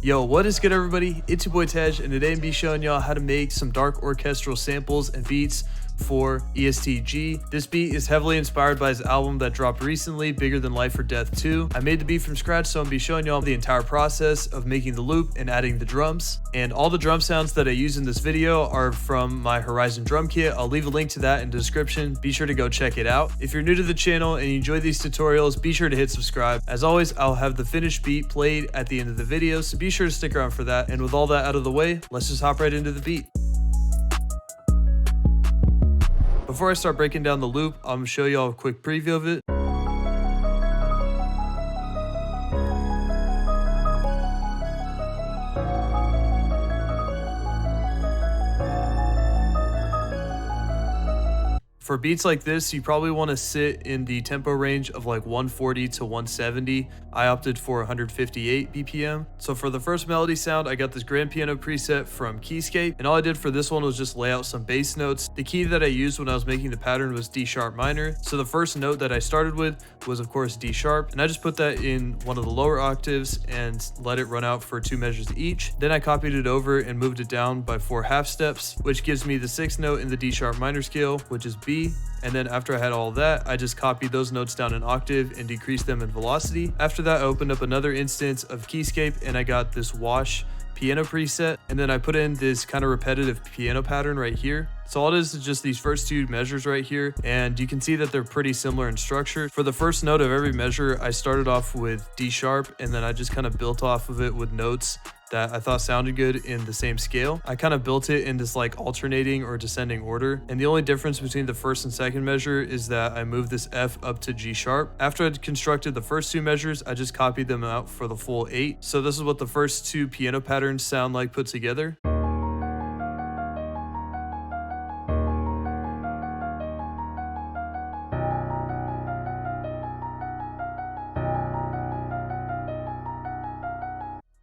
Yo, what is good everybody? It's your boy Tej, and today I'm be showing y'all how to make some dark orchestral samples and beats for EST. This beat is heavily inspired by his album that dropped recently, Bigger Than Life or Death 2. I made the beat from scratch, so I'm be showing y'all the entire process of making the loop and adding the drums. And all the drum sounds that I use in this video are from my Horizon drum kit. I'll leave a link to that in the description. Be sure to go check it out. If you're new to the channel and you enjoy these tutorials, be sure to hit subscribe. As always, I'll have the finished beat played at the end of the video, so be sure to stick around for that. And with all that out of the way, let's just hop right into the beat. Before I start breaking down the loop, I'm gonna show y'all a quick preview of it. For beats like this, you probably want to sit in the tempo range of like 140 to 170. I opted for 158 BPM. So for the first melody sound, I got this grand piano preset from Keyscape, and all I did for this one was just lay out some bass notes. The key that I used when I was making the pattern was D sharp minor. So the first note that I started with was of course D sharp, and I just put that in one of the lower octaves and let it run out for 2 measures each. Then I copied it over and moved it down by 4 half steps, which gives me the 6th note in the D sharp minor scale, which is B. And then after I had all that, I just copied those notes down an octave and decreased them in velocity. After that, I opened up another instance of Keyscape and I got this wash piano preset, and then I put in this kind of repetitive piano pattern right here. So all it is just these first 2 measures right here, and you can see that they're pretty similar in structure. For the first note of every measure, I started off with D sharp, and then I just kind of built off of it with notes that I thought sounded good in the same scale. I kind of built it in this like alternating or descending order, and the only difference between the first and second measure is that I moved this F up to G sharp. After I'd constructed the first 2 measures, I just copied them out for the full 8. So this is what the first 2 piano patterns sound like put together.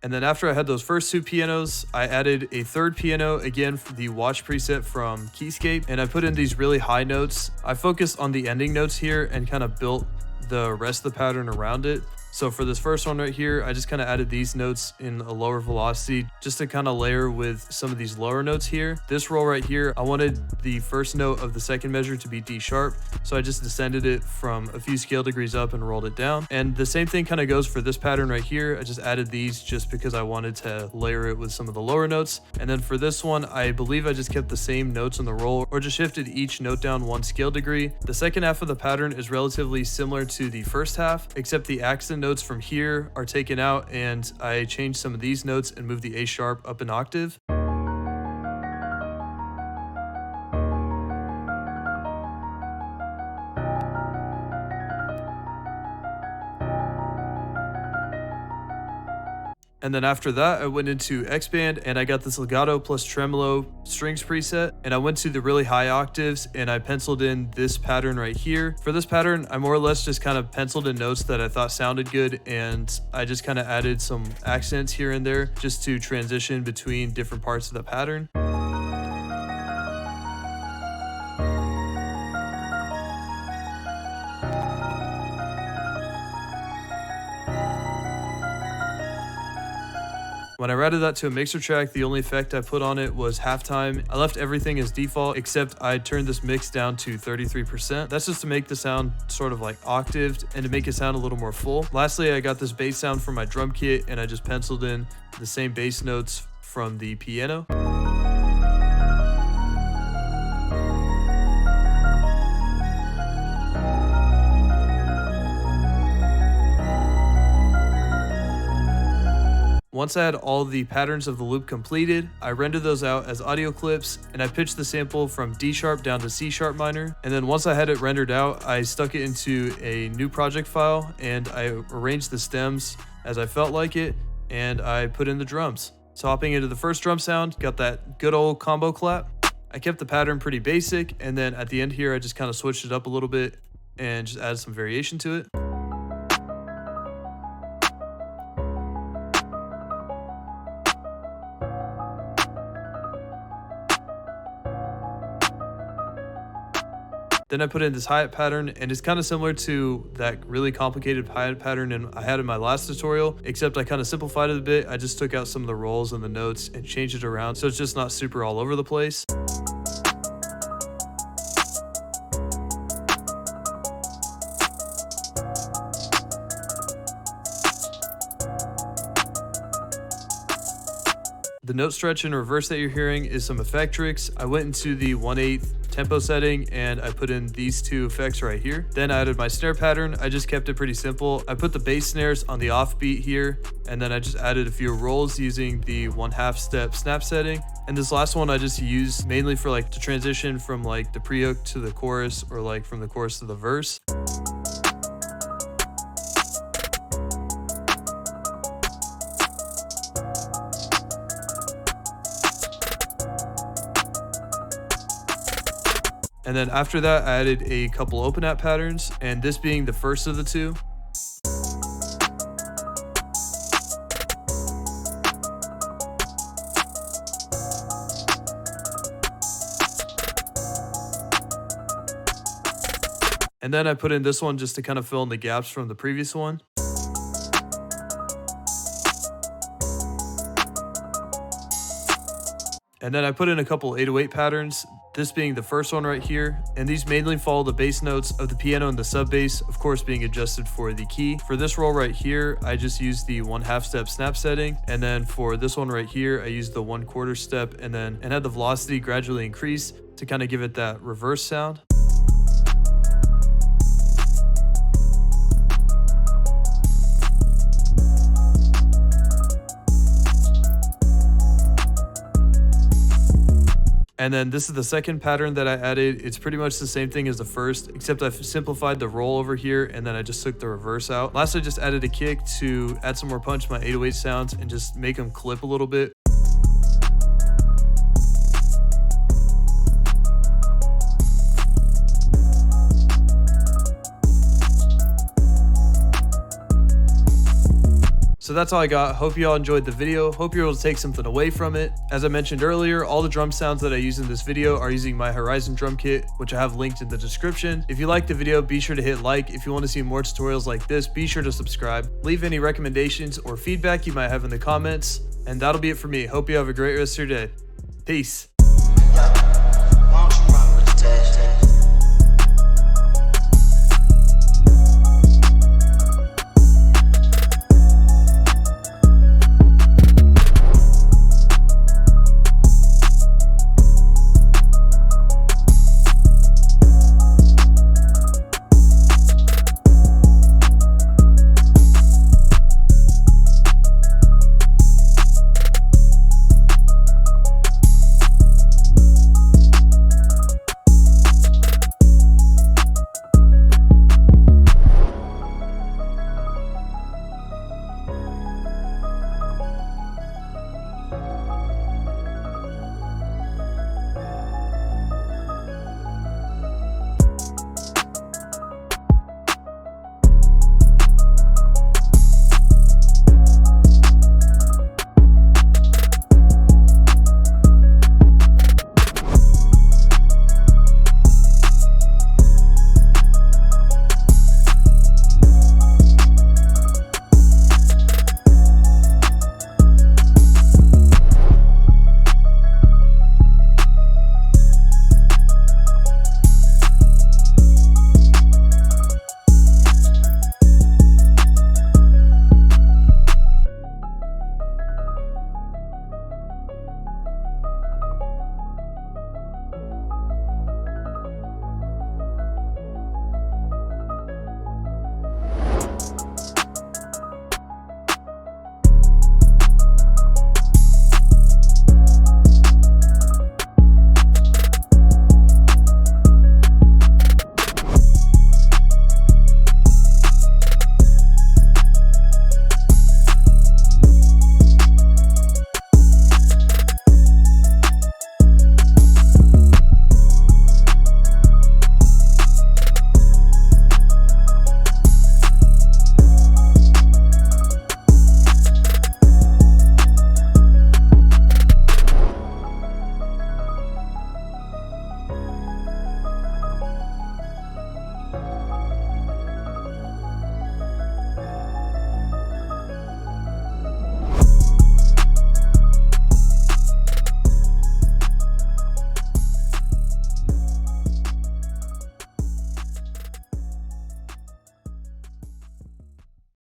And then after I had those first 2 pianos, I added a 3rd piano, again for the watch preset from Keyscape, and I put in these really high notes. I focused on the ending notes here and kind of built the rest of the pattern around it. So for this first one right here, I just kind of added these notes in a lower velocity just to kind of layer with some of these lower notes here. This roll right here, I wanted the first note of the second measure to be D sharp. So I just descended it from a few scale degrees up and rolled it down. And the same thing kind of goes for this pattern right here. I just added these just because I wanted to layer it with some of the lower notes. And then for this one, I believe I just kept the same notes in the roll or just shifted each note down 1 scale degree. The second half of the pattern is relatively similar to the first half, except the accent notes from here are taken out, and I changed some of these notes and moved the A sharp up an octave. And then after that, I went into X-Band and I got this legato plus tremolo strings preset, and I went to the really high octaves and I penciled in this pattern right here. For this pattern, I more or less just kind of penciled in notes that I thought sounded good, and I just kind of added some accents here and there just to transition between different parts of the pattern. When I routed that to a mixer track, the only effect I put on it was halftime. I left everything as default, except I turned this mix down to 33%. That's just to make the sound sort of like octaved and to make it sound a little more full. Lastly, I got this bass sound from my drum kit and I just penciled in the same bass notes from the piano. Once I had all the patterns of the loop completed, I rendered those out as audio clips, and I pitched the sample from D sharp down to C sharp minor. And then once I had it rendered out, I stuck it into a new project file and I arranged the stems as I felt like it, and I put in the drums. So hopping into the first drum sound, got that good old combo clap. I kept the pattern pretty basic, and then at the end here, I just kind of switched it up a little bit and just added some variation to it. Then I put in this hi-hat pattern, and it's kind of similar to that really complicated hi-hat pattern I had in my last tutorial, except I kind of simplified it a bit. I just took out some of the rolls and the notes and changed it around so it's just not super all over the place. The note stretch and reverse that you're hearing is some effect tricks. I went into the 1/8 tempo setting and I put in these two effects right here. Then I added my snare pattern. I just kept it pretty simple. I put the bass snares on the offbeat here, and then I just added a few rolls using the 1/2 step snap setting. And this last one I just used mainly for like to transition from like the pre-hook to the chorus, or like from the chorus to the verse. And then after that, I added a couple open app patterns, and this being the first of the two. And then I put in this one just to kind of fill in the gaps from the previous one. And then I put in a couple 808 patterns, this being the first one right here. And these mainly follow the bass notes of the piano and the sub bass, of course being adjusted for the key. For this roll right here, I just used the 1/2 step snap setting. And then for this one right here, I used the 1/4 step and had the velocity gradually increase to kind of give it that reverse sound. And then this is the second pattern that I added. It's pretty much the same thing as the first, except I've simplified the roll over here, and then I just took the reverse out. Last, I just added a kick to add some more punch to my 808 sounds and just make them clip a little bit. So that's all I got. Hope you all enjoyed the video. Hope you're able to take something away from it. As I mentioned earlier, all the drum sounds that I use in this video are using my Horizon drum kit, which I have linked in the description. If you liked the video, be sure to hit like. If you want to see more tutorials like this, be sure to subscribe. Leave any recommendations or feedback you might have in the comments. And that'll be it for me. Hope you have a great rest of your day. Peace.